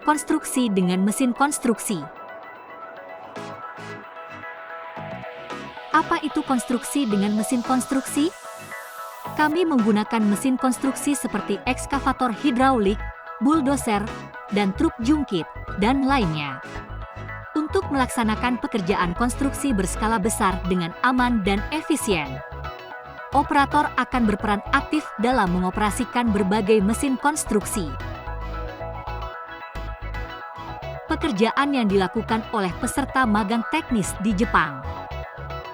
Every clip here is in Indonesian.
Konstruksi dengan mesin konstruksi. Apa itu konstruksi dengan mesin konstruksi? Kami menggunakan mesin konstruksi seperti ekskavator hidraulik, bulldozer, dan truk jungkit, dan lainnya. Untuk melaksanakan pekerjaan konstruksi berskala besar dengan aman dan efisien. Operator akan berperan aktif dalam mengoperasikan berbagai mesin konstruksi. Pekerjaan yang dilakukan oleh peserta magang teknis di Jepang.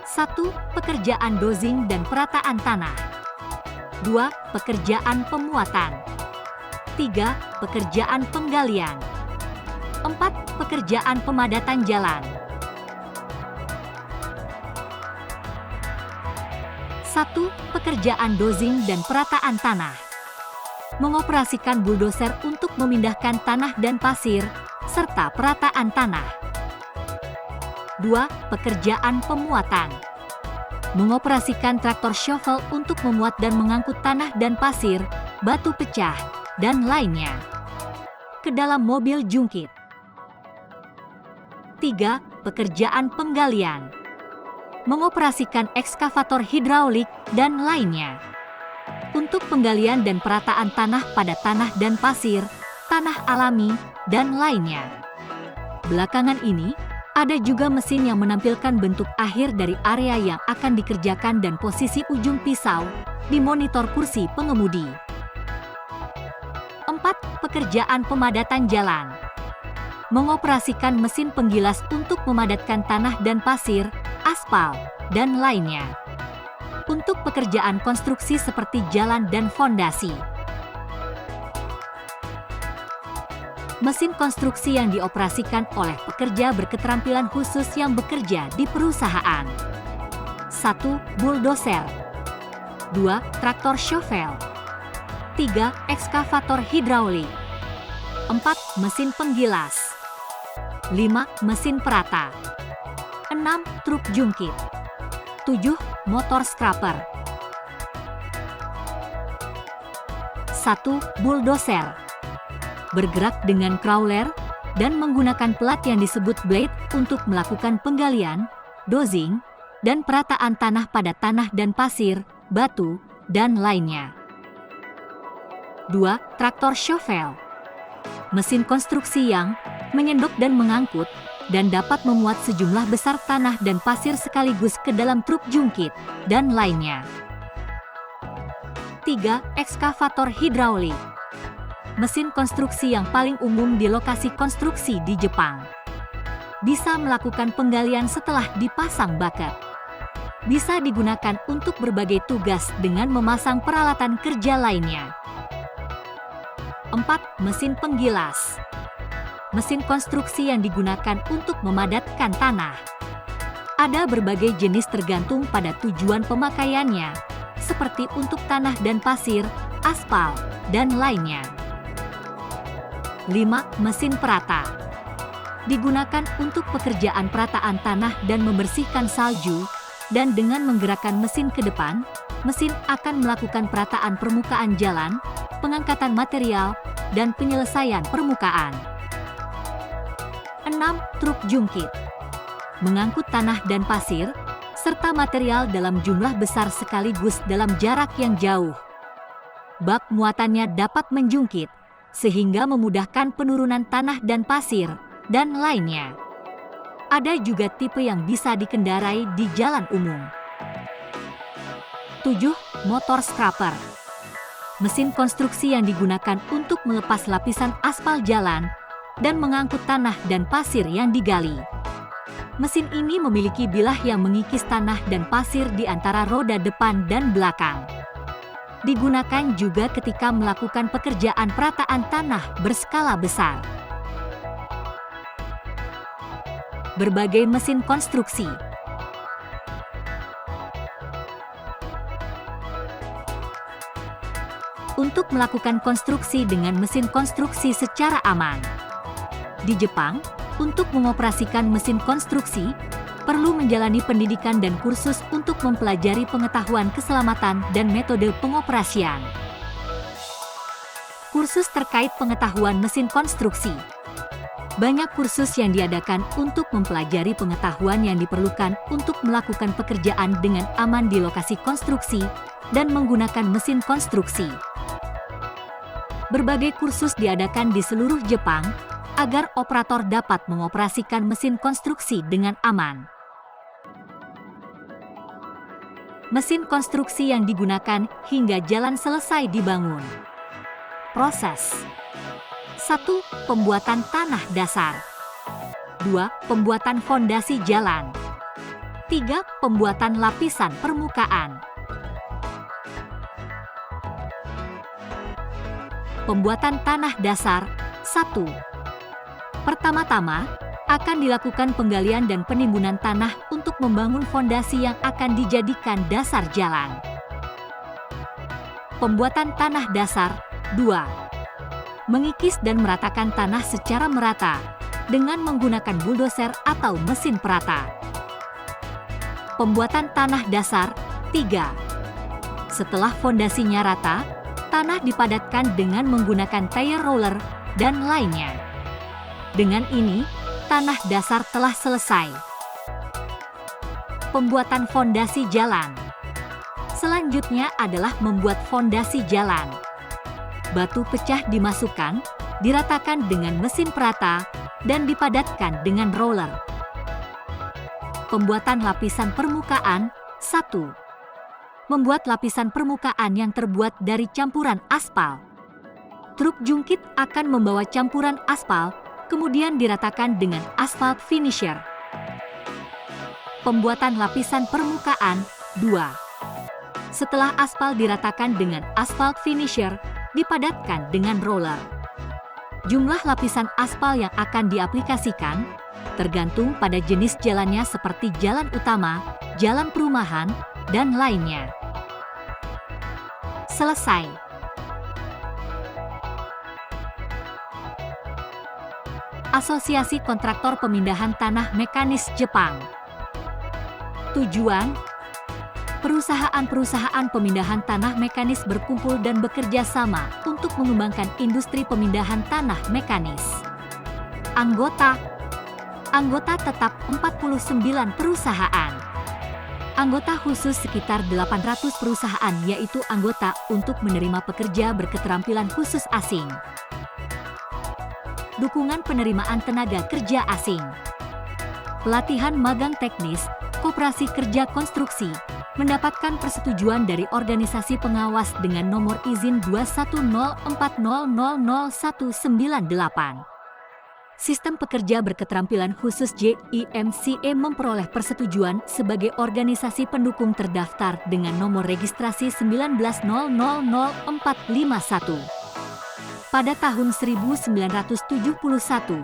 1. Pekerjaan dozing dan perataan tanah. 2. Pekerjaan pemuatan. 3. Pekerjaan penggalian. 4. Pekerjaan pemadatan jalan. 1. Pekerjaan dozing dan perataan tanah. Mengoperasikan bulldozer untuk memindahkan tanah dan pasir, serta perataan tanah. 2. Pekerjaan pemuatan. Mengoperasikan traktor shovel untuk memuat dan mengangkut tanah dan pasir, batu pecah, dan lainnya ke dalam mobil jungkit. 3. Pekerjaan penggalian. Mengoperasikan ekskavator hidraulik dan lainnya untuk penggalian dan perataan tanah pada tanah dan pasir, tanah alami, dan lainnya. Belakangan ini, ada juga mesin yang menampilkan bentuk akhir dari area yang akan dikerjakan dan posisi ujung pisau di monitor kursi pengemudi. 4. Pekerjaan pemadatan jalan. Mengoperasikan mesin penggilas untuk memadatkan tanah dan pasir, aspal, dan lainnya untuk pekerjaan konstruksi seperti jalan dan fondasi. Mesin konstruksi yang dioperasikan oleh pekerja berketerampilan khusus yang bekerja di perusahaan. 1. Bulldozer. 2. Traktor shovel. 3. Ekskavator hidraulik. 4. Mesin penggilas. 5. Mesin perata. 6. Truk jungkit. 7. Motor scraper. 1. Bulldozer. Bergerak dengan crawler dan menggunakan pelat yang disebut blade untuk melakukan penggalian, dozing, dan perataan tanah pada tanah dan pasir, batu, dan lainnya. 2. Traktor shovel. Mesin konstruksi yang menyendok dan mengangkut dan dapat memuat sejumlah besar tanah dan pasir sekaligus ke dalam truk jungkit, dan lainnya. 3. Ekskavator hidraulik. Mesin konstruksi yang paling umum di lokasi konstruksi di Jepang. Bisa melakukan penggalian setelah dipasang baket. Bisa digunakan untuk berbagai tugas dengan memasang peralatan kerja lainnya. 4. Mesin penggilas. Mesin konstruksi yang digunakan untuk memadatkan tanah. Ada berbagai jenis tergantung pada tujuan pemakaiannya, seperti untuk tanah dan pasir, aspal, dan lainnya. 5. Mesin perata. Digunakan untuk pekerjaan perataan tanah dan membersihkan salju, dan dengan menggerakkan mesin ke depan, mesin akan melakukan perataan permukaan jalan, pengangkatan material, dan penyelesaian permukaan. 6. Truk jungkit. Mengangkut tanah dan pasir, serta material dalam jumlah besar sekaligus dalam jarak yang jauh. Bak muatannya dapat menjungkit, sehingga memudahkan penurunan tanah dan pasir, dan lainnya. Ada juga tipe yang bisa dikendarai di jalan umum. 7. Motor scraper. Mesin konstruksi yang digunakan untuk melepas lapisan aspal jalan dan mengangkut tanah dan pasir yang digali. Mesin ini memiliki bilah yang mengikis tanah dan pasir di antara roda depan dan belakang. Digunakan juga ketika melakukan pekerjaan perataan tanah berskala besar. Berbagai mesin konstruksi. Untuk melakukan konstruksi dengan mesin konstruksi secara aman. Di Jepang, untuk mengoperasikan mesin konstruksi, perlu menjalani pendidikan dan kursus untuk mempelajari pengetahuan keselamatan dan metode pengoperasian. Kursus terkait pengetahuan mesin konstruksi. Banyak kursus yang diadakan untuk mempelajari pengetahuan yang diperlukan untuk melakukan pekerjaan dengan aman di lokasi konstruksi dan menggunakan mesin konstruksi. Berbagai kursus diadakan di seluruh Jepang agar operator dapat mengoperasikan mesin konstruksi dengan aman. Mesin konstruksi yang digunakan hingga jalan selesai dibangun. Proses 1. Pembuatan tanah dasar. 2. Pembuatan fondasi jalan. 3. Pembuatan lapisan permukaan. Pembuatan tanah dasar. 1. Pertama-tama, akan dilakukan penggalian dan penimbunan tanah untuk membangun fondasi yang akan dijadikan dasar jalan. Pembuatan tanah dasar. 2. Mengikis dan meratakan tanah secara merata dengan menggunakan bulldozer atau mesin perata. Pembuatan tanah dasar. 3. Setelah fondasinya rata, tanah dipadatkan dengan menggunakan tire roller dan lainnya. Dengan ini, tanah dasar telah selesai. Pembuatan fondasi jalan. Selanjutnya adalah membuat fondasi jalan. Batu pecah dimasukkan, diratakan dengan mesin perata, dan dipadatkan dengan roller. Pembuatan lapisan permukaan. 1. Membuat lapisan permukaan yang terbuat dari campuran aspal. Truk jungkit akan membawa campuran aspal, kemudian diratakan dengan asphalt finisher. Pembuatan lapisan permukaan. 2. Setelah aspal diratakan dengan asphalt finisher, dipadatkan dengan roller. Jumlah lapisan aspal yang akan diaplikasikan tergantung pada jenis jalannya seperti jalan utama, jalan perumahan, dan lainnya. Selesai. Asosiasi Kontraktor Pemindahan Tanah Mekanis Jepang. Tujuan: perusahaan-perusahaan pemindahan tanah mekanis berkumpul dan bekerja sama untuk mengembangkan industri pemindahan tanah mekanis. Anggota tetap 49 perusahaan. Anggota khusus sekitar 800 perusahaan, yaitu anggota untuk menerima pekerja berketerampilan khusus asing. Dukungan penerimaan tenaga kerja asing. Pelatihan magang teknis, koperasi kerja konstruksi, mendapatkan persetujuan dari organisasi pengawas dengan nomor izin 21040000198. Sistem pekerja berketerampilan khusus JIMCE memperoleh persetujuan sebagai organisasi pendukung terdaftar dengan nomor registrasi 19000451. Pada tahun 1971,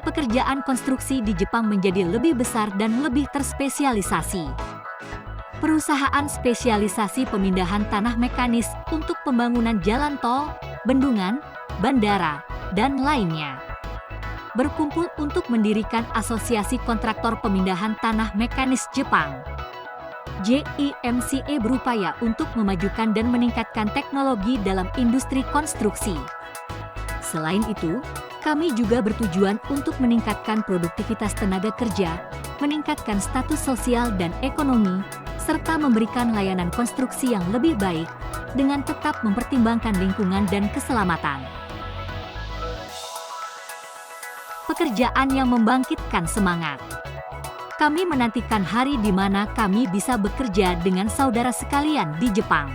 pekerjaan konstruksi di Jepang menjadi lebih besar dan lebih terspesialisasi. Perusahaan spesialisasi pemindahan tanah mekanis untuk pembangunan jalan tol, bendungan, bandara, dan lainnya berkumpul untuk mendirikan Asosiasi Kontraktor Pemindahan Tanah Mekanis Jepang. JIMCE berupaya untuk memajukan dan meningkatkan teknologi dalam industri konstruksi. Selain itu, kami juga bertujuan untuk meningkatkan produktivitas tenaga kerja, meningkatkan status sosial dan ekonomi, serta memberikan layanan konstruksi yang lebih baik dengan tetap mempertimbangkan lingkungan dan keselamatan. Pekerjaan yang membangkitkan semangat. Kami menantikan hari di mana kami bisa bekerja dengan saudara sekalian di Jepang.